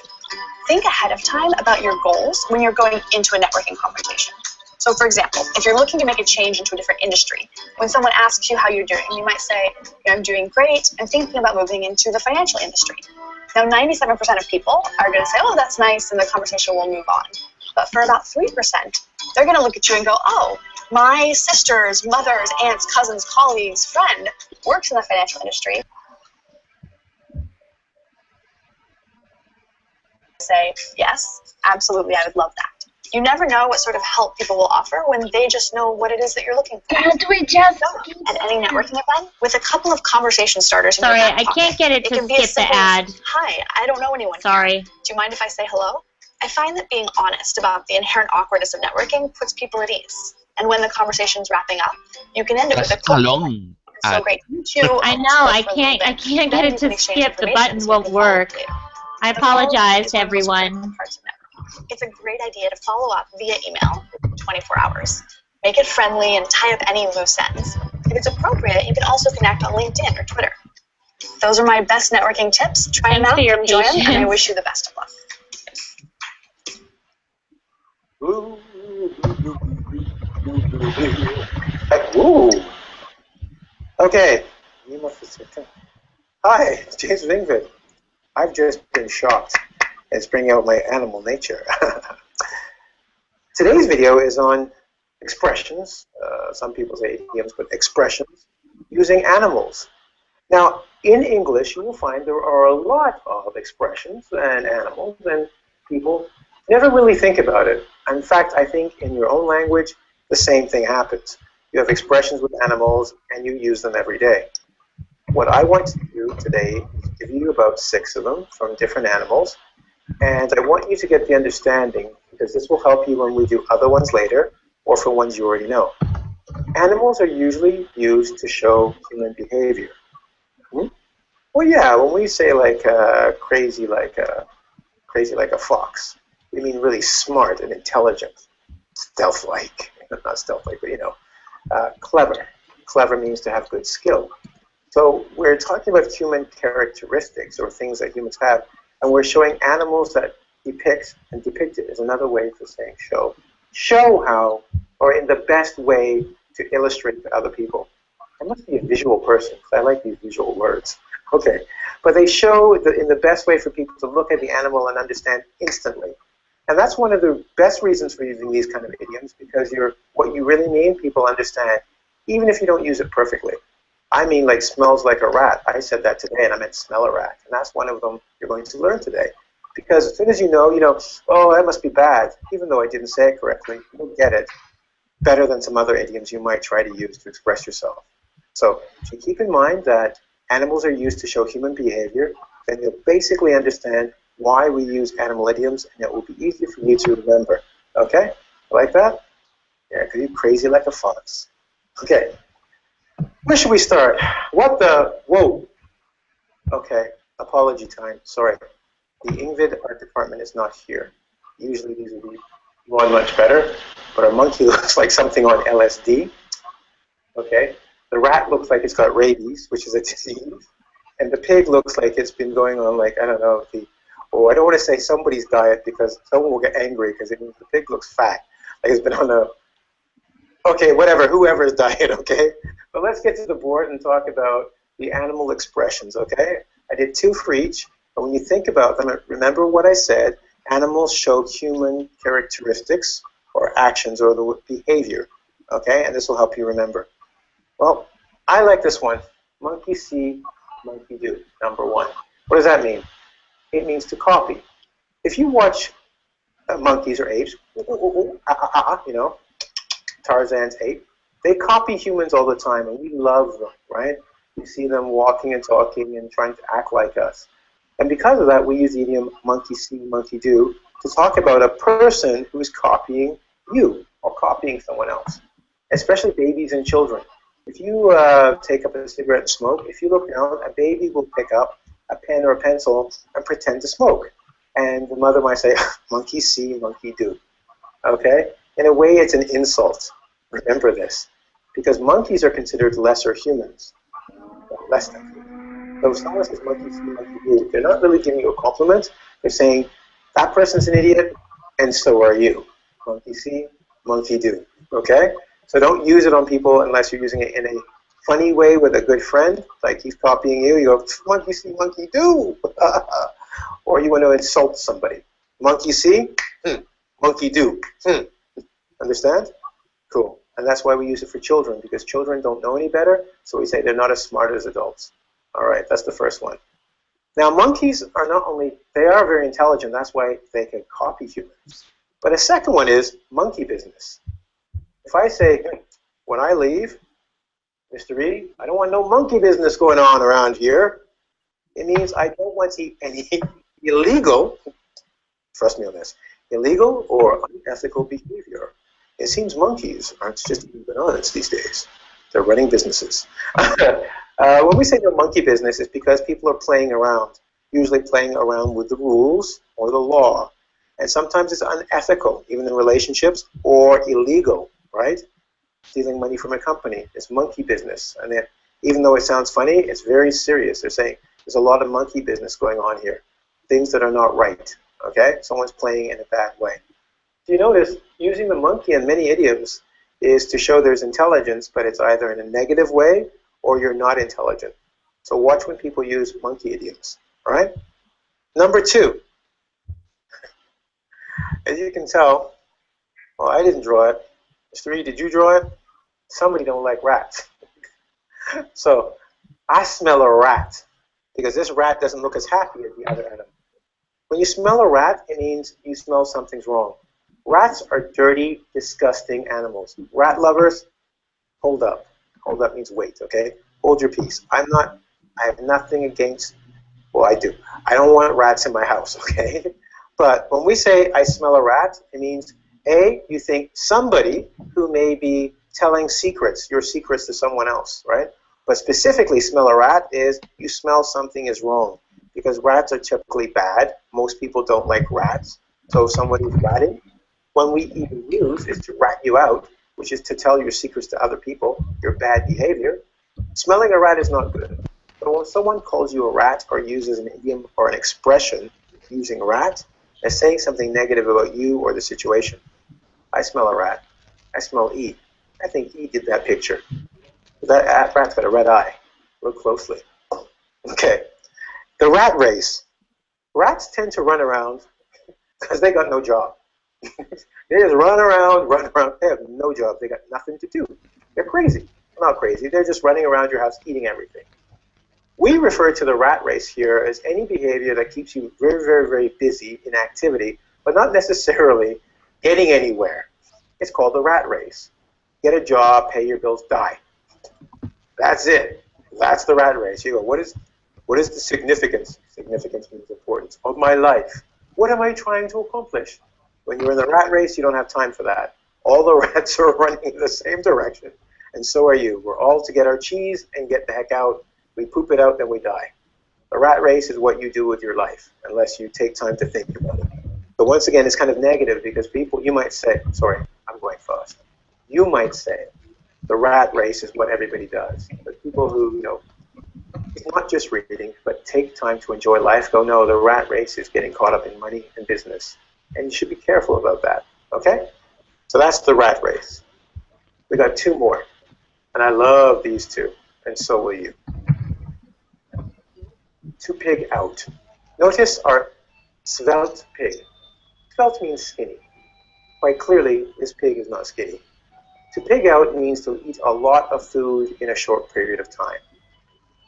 Think ahead of time about your goals when you're going into a networking conversation. So for example, if you're looking to make a change into a different industry, when someone asks you how you're doing, you might say, I'm doing great, I'm thinking about moving into the financial industry. Now 97% of people are going to say, oh, that's nice, and the conversation will move on. But for about 3%, they're going to look at you and go, oh, my sister's, mother's, aunt's, cousin's, colleague's, friend works in the financial industry. Say, yes, absolutely, I would love that. You never know what sort of help people will offer when they just know what it is that you're looking for. Can't we just at any networking event with a couple of conversation starters? Sorry, I can't get it to skip the ad. Hi, I don't know anyone. Sorry. Do you mind if I say hello? I find that being honest about the inherent awkwardness of networking puts people at ease. And when the conversation's wrapping up, you can end it with a quick so great to meet you. I know, I can't get it to skip. The button won't work. I apologize to everyone. It's a great idea to follow up via email 24 hours. Make it friendly and tie up any loose ends. If it's appropriate, you can also connect on LinkedIn or Twitter. Those are my best networking tips. Try them out, enjoy them, and I wish you the best of luck. Ooh. Okay. Hi, it's James Wingford. I've just been shocked. It's bringing out my animal nature. Today's video is on expressions. Some people say idioms, but expressions using animals. Now, in English, you will find there are a lot of expressions and animals, and people never really think about it. In fact, I think in your own language, the same thing happens. You have expressions with animals, and you use them every day. What I want to do today is give you about 6 of them from different animals. And I want you to get the understanding, because this will help you when we do other ones later, or for ones you already know. Animals are usually used to show human behavior. Well, yeah, when we say like crazy like a fox, we mean really smart and intelligent, stealth-like, not stealth-like, but clever. Clever means to have good skill. So we're talking about human characteristics or things that humans have. And we're showing animals that depict, and depicted is another way for saying show. Show how, or in the best way to illustrate to other people. I must be a visual person, because I like these visual words. Okay, but they show in the best way for people to look at the animal and understand instantly. And that's one of the best reasons for using these kind of idioms, because what you really mean, people understand, even if you don't use it perfectly. I mean, like, smells like a rat. I said that today, and I meant smell a rat. And that's one of them you're going to learn today. Because as soon as you know, oh, that must be bad, even though I didn't say it correctly, you'll get it better than some other idioms you might try to use to express yourself. So if you keep in mind that animals are used to show human behavior, then you'll basically understand why we use animal idioms, and it will be easier for you to remember. Okay? Like that? Yeah, because you're crazy like a fox. Okay. Where should we start? What the? Whoa. Okay, apology time. Sorry. The Ingvid art department is not here. Usually these would be one much better, but our monkey looks like something on LSD. Okay. The rat looks like it's got rabies, which is a disease. And the pig looks like it's been going on, like, I don't know, the or I don't want to say somebody's diet because someone will get angry because it means the pig looks fat, like it's been on a, okay, whatever, whoever's diet, okay? But let's get to the board and talk about the animal expressions, okay? I did 2 for each, but when you think about them, remember what I said, animals show human characteristics or actions or the behavior, okay? And this will help you remember. Well, I like this one. Monkey see, monkey do, number 1. What does that mean? It means to copy. If you watch monkeys or apes, you know, Tarzan's ape, they copy humans all the time, and we love them, right? We see them walking and talking and trying to act like us. And because of that, we use the idiom monkey see, monkey do to talk about a person who's copying you or copying someone else, especially babies and children. If you take up a cigarette and smoke, if you look down, a baby will pick up a pen or a pencil and pretend to smoke. And the mother might say, monkey see, monkey do. Okay? In a way, it's an insult. Remember this. Because monkeys are considered lesser humans. Less than humans. So if someone says monkey see, monkey do, they're not really giving you a compliment. They're saying, that person's an idiot, and so are you. Monkey see, monkey do. Okay? So don't use it on people unless you're using it in a funny way with a good friend. Like he's copying you. You go, monkey see, monkey do. Or you want to insult somebody. Monkey see, monkey do. Understand? Cool. And that's why we use it for children, because children don't know any better, so we say they're not as smart as adults. All right, that's the first one. Now, monkeys are not only, they are very intelligent, that's why they can copy humans. But a second one is monkey business. If I say, when I leave, Mr. E, I don't want no monkey business going on around here, it means I don't want any illegal, trust me on this, illegal or unethical behavior. It seems monkeys aren't just even bananas these days. They're running businesses. When we say no monkey business, it's because people are playing around, usually playing around with the rules or the law. And sometimes it's unethical, even in relationships, or illegal, right? Stealing money from a company is monkey business. And it, even though it sounds funny, it's very serious. They're saying there's a lot of monkey business going on here. Things that are not right, okay? Someone's playing in a bad way. Do you notice using the monkey in many idioms is to show there's intelligence, but it's either in a negative way or you're not intelligent. So watch when people use monkey idioms, all right? Number 2, as you can tell, well, I didn't draw it. Mr. E, did you draw it? Somebody don't like rats. So I smell a rat because this rat doesn't look as happy as the other animal. When you smell a rat, it means you smell something's wrong. Rats are dirty, disgusting animals. Rat lovers, hold up. Hold up means wait, okay? Hold your peace. I have nothing against, well, I do. I don't want rats in my house, okay? But when we say I smell a rat, it means, A, you think somebody who may be telling secrets, your secrets to someone else, right? But specifically smell a rat is you smell something is wrong because rats are typically bad. Most people don't like rats. So if somebody's ratting, one we even use is to rat you out, which is to tell your secrets to other people, your bad behavior. Smelling a rat is not good. But when someone calls you a rat or uses an idiom or an expression using rat, they're saying something negative about you or the situation. I smell a rat. I smell E. I think E did that picture. That rat's got a red eye. Look closely. Okay. The rat race. Rats tend to run around because they got no job. They just run around. They have no job. They got nothing to do. They're crazy. Not crazy. They're just running around your house eating everything. We refer to the rat race here as any behavior that keeps you very, very, very busy in activity, but not necessarily getting anywhere. It's called the rat race. Get a job, pay your bills, die. That's it. That's the rat race. You go, what is the significance? Significance means importance of my life. What am I trying to accomplish? When you're in the rat race, you don't have time for that. All the rats are running in the same direction, and so are you. We're all to get our cheese and get the heck out. We poop it out, then we die. The rat race is what you do with your life, unless you take time to think about it. But once again, it's kind of negative because people, you might say, sorry, I'm going fast. You might say the rat race is what everybody does. But people who, is not just reading, but take time to enjoy life. Go, no, the rat race is getting caught up in money and business. And you should be careful about that, okay? So that's the rat race. We got two more. And I love these two, and so will you. To pig out. Notice our svelte pig. Svelte means skinny. Quite clearly, this pig is not skinny. To pig out means to eat a lot of food in a short period of time.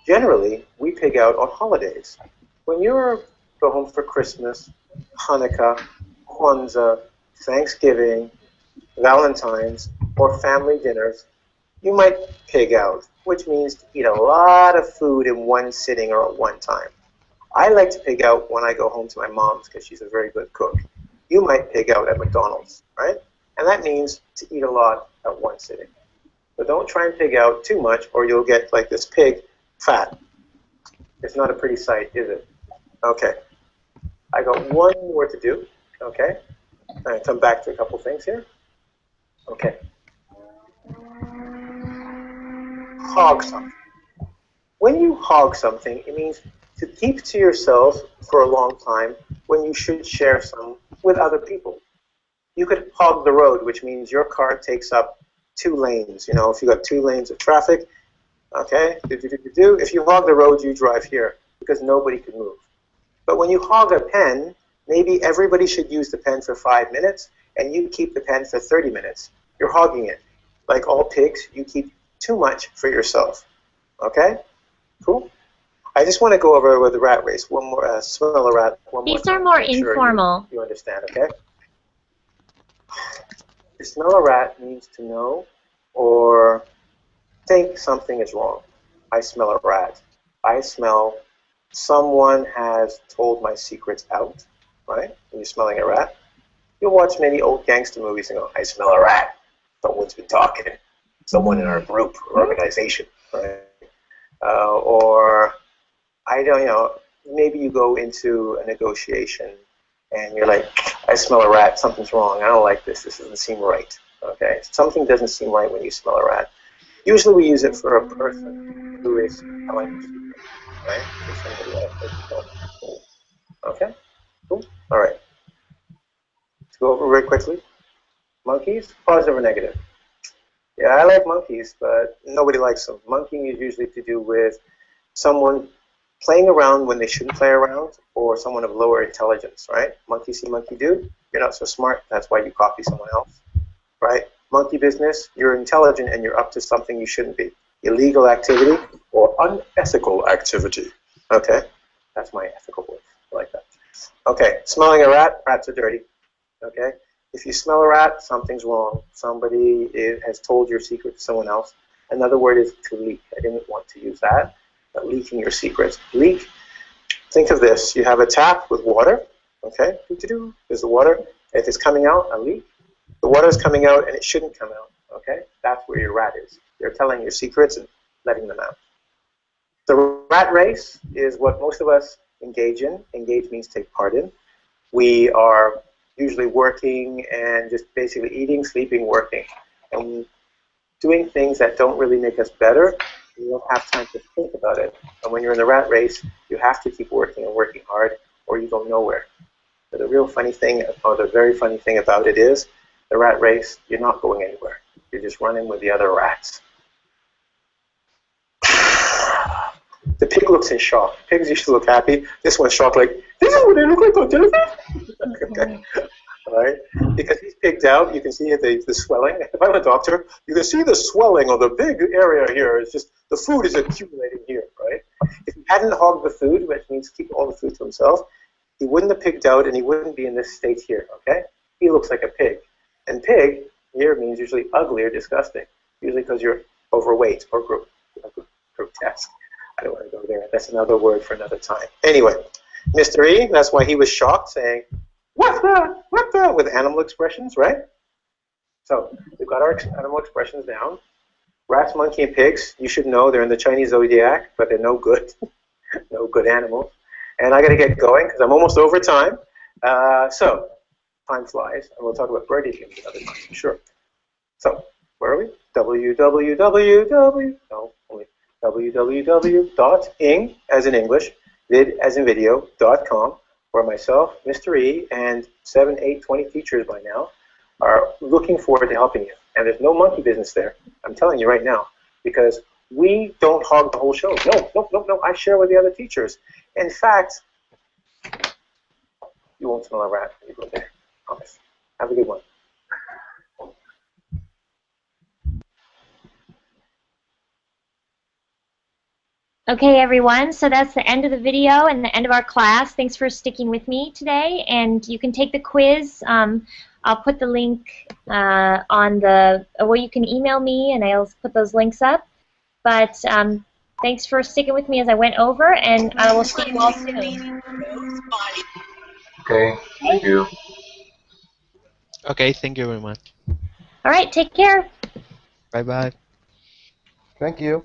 Generally, we pig out on holidays. When you go home for Christmas, Hanukkah, Kwanzaa, Thanksgiving, Valentine's, or family dinners, you might pig out, which means to eat a lot of food in one sitting or at one time. I like to pig out when I go home to my mom's because she's a very good cook. You might pig out at McDonald's, right? And that means to eat a lot at one sitting. But don't try and pig out too much or you'll get like this pig fat. It's not a pretty sight, is it? Okay. I got one more to do, okay? I'm going to come back to a couple things here. Okay. Hog something. When you hog something, it means to keep to yourself for a long time when you should share some with other people. You could hog the road, which means your car takes up 2 lanes. You know, if you got 2 lanes of traffic, okay, if you hog the road, you drive here because nobody can move. But when you hog a pen, maybe everybody should use the pen for 5 minutes and you keep the pen for 30 minutes. You're hogging it. Like all pigs, you keep too much for yourself. Okay? Cool? I just want to go over with the rat race. One more, smell a rat. One more These are time. more Make sure informal. you understand, okay? To smell a rat means to know or think something is wrong. I smell a rat. I smell someone has told my secrets out, right? When you're smelling a rat. You'll watch many old gangster movies and go, I smell a rat. Someone's been talking. Someone in our group or organization, right? Or I don't know, maybe you go into a negotiation and you're like, I smell a rat, something's wrong, I don't like this doesn't seem right, okay? Something doesn't seem right when you smell a rat. Usually we use it for a person who is telling the secret, right? For somebody else that you don't know. Okay, cool, all right. Let's go over very quickly. Monkeys, positive or negative? Yeah, I like monkeys, but nobody likes them. Monkeying is usually to do with someone playing around when they shouldn't play around, or someone of lower intelligence, right? Monkey see, monkey do. You're not so smart, that's why you copy someone else, right? Monkey business, you're intelligent and you're up to something you shouldn't be. Illegal activity or unethical activity. Okay, that's my ethical voice. I like that. Okay, smelling a rat, rats are dirty. Okay, if you smell a rat, something's wrong. Somebody has told your secret to someone else. Another word is to leak. I didn't want to use that. But leaking your secrets. Leak. Think of this. You have a tap with water. Okay. There's the water. If it's coming out, a leak. The water is coming out and it shouldn't come out. Okay. That's where your rat is. You're telling your secrets and letting them out. The rat race is what most of us engage in. Engage means take part in. We are usually working and just basically eating, sleeping, working, and doing things that don't really make us better. You don't have time to think about it. And when you're in the rat race, you have to keep working and working hard, or you go nowhere. But the real funny thing, or the very funny thing about it is, the rat race, you're not going anywhere. You're just running with the other rats. The pig looks in shock. Pigs usually look happy. This one's shocked, like, this is what they look like on television. Right? Because he's pigged out, you can see the swelling. If I'm a doctor, you can see the swelling of the big area here. It's just the food is accumulating here, right? If he hadn't hogged the food, which means keep all the food to himself, he wouldn't have pigged out and he wouldn't be in this state here, okay? He looks like a pig. And pig here means usually ugly or disgusting, usually because you're overweight or grotesque. I don't want to go there. That's another word for another time. Anyway, Mr. E, that's why he was shocked, saying, what the, with animal expressions, right? So we've got our animal expressions down. Rats, monkey, and pigs, you should know they're in the Chinese zodiac, but they're no good. No good animals. And I got to get going because I'm almost over time. So time flies, and we'll talk about bird eating another time, sure. So where are we? www. No, only www.ing, as in English, vid as in video.com, where myself, Mr. E, and 7, 8, 20 teachers by now are looking forward to helping you. And there's no monkey business there. I'm telling you right now, because we don't hog the whole show. No. I share with the other teachers. In fact, you won't smell a rat when you go there. Promise. Have a good one. Okay, everyone, so that's the end of the video and the end of our class. Thanks for sticking with me today, and you can take the quiz. I'll put the link on the, well, you can email me, and I'll put those links up. But thanks for sticking with me as I went over, and I will see you all soon. Okay, thank you. Okay, thank you very much. All right, take care. Bye-bye. Thank you.